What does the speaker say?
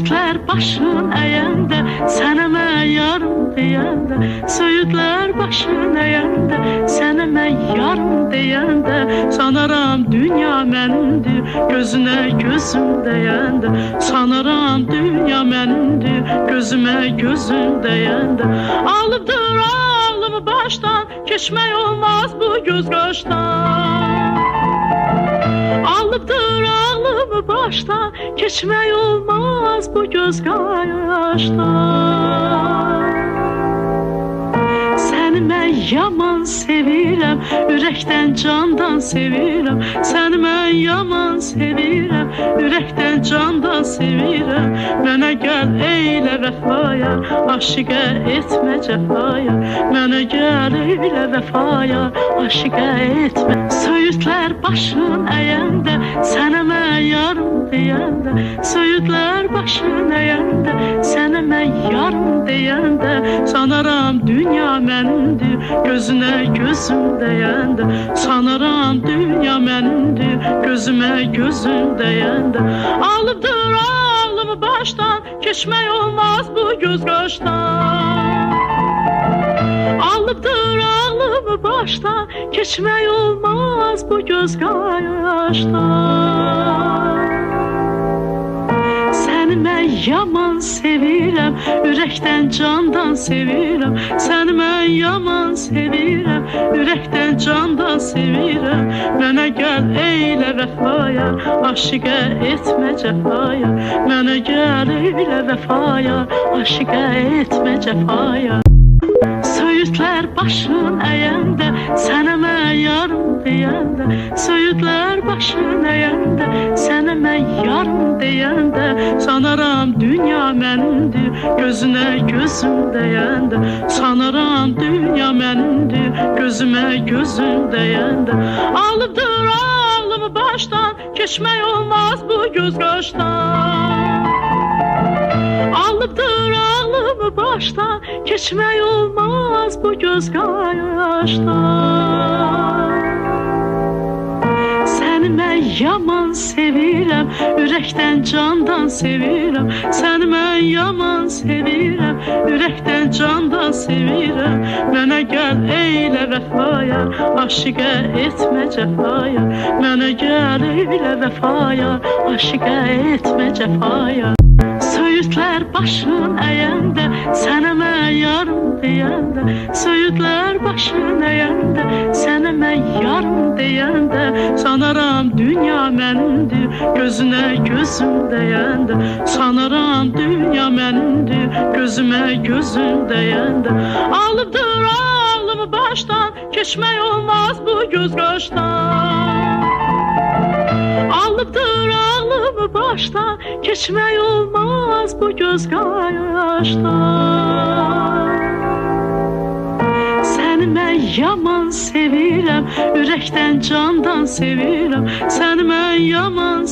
Söğütler başın əyəndə, sənə mən yarım deyəndə, söğütlər başın əyəndə, sənə mən yarım deyəndə, sanaram dünya mənimdir, gözünə gözüm deyəndə, sanaram dünya mənimdir, gözümə gözüm deyəndə, alıbdır ağlımı başdan, keçmək olmaz bu göz qaşdan. Alıbdır ağlımı başdan, keçmək olmaz bu göz qaşdan. Səni mən yaman sevirəm, ürəkdən candan sevirəm. Səni mən yaman sevirəm, ürəkdən candan sevirəm. Mənə gəl eylə vəfaya, aşiqə etmə cəfaya. Mənə gəl eylə vəfaya, aşiqə etmə. Söğütlər başın əyəndə, sənə mən yarım deyəndə, söğütlər başın əyəndə, sənə mən yarım deyəndə, sanaram dünya mənimdir, gözünə gözüm deyəndə, sanaram dünya mənimdir, gözümə gözüm deyəndə, alıbdır ağlımı başdan, keçmək olmaz bu göz qaşdan. Alıbdır ağlımı başdan, keçmək olmaz bu göz qaşdan. Səni mən yaman sevirəm, ürəkdən candan sevirəm. Səni mən yaman sevirəm, ürəkdən candan sevirəm. Mənə gəl eylə vəfaya, aşiqə etmə cəfaya. Mənə gəl eylə vəfaya, aşiqə etmə cəfaya. Söğütlər başın əyəndə, sənə mən yarım deyəndə, söğütlər başın əyəndə, sənə mən yarım deyəndə, sanaram dünya mənimdir, gözünə gözüm deyəndə, sanaram dünya mənimdir, gözümə gözüm deyəndə, alıbdır ağlımı başdan, keçmək olmaz bu göz qaşdan. Alıbdır ağlımı başdan, keçmək olmaz bu göz qaşdan. Səni mən yaman sevirəm, ürəkdən candan sevirəm. Səni mən yaman sevirəm, ürəkdən candan sevirəm. Mənə gəl eylə vəfaya, aşiqə etmə cəfaya. Mənə gəl eylə vəfaya, aşiqə etmə cəfaya. Söğütlər başın əyəndə, sənə mən yarım deyəndə, söğütlər başın əyəndə, sənə mən yarım deyəndə, sanaram dünya mənimdir, gözünə gözüm deyəndə, sanaram dünya mənimdir, gözümə gözüm deyəndə, alıbdır ağlımı başdan, keçmək olmaz bu göz qaşdan. Alıbdır ağlımı başdan, keçmək olmaz bu göz qaşdan. Səni mən yaman sevirəm, ürəkdən candan sevirəm. Səni mən yaman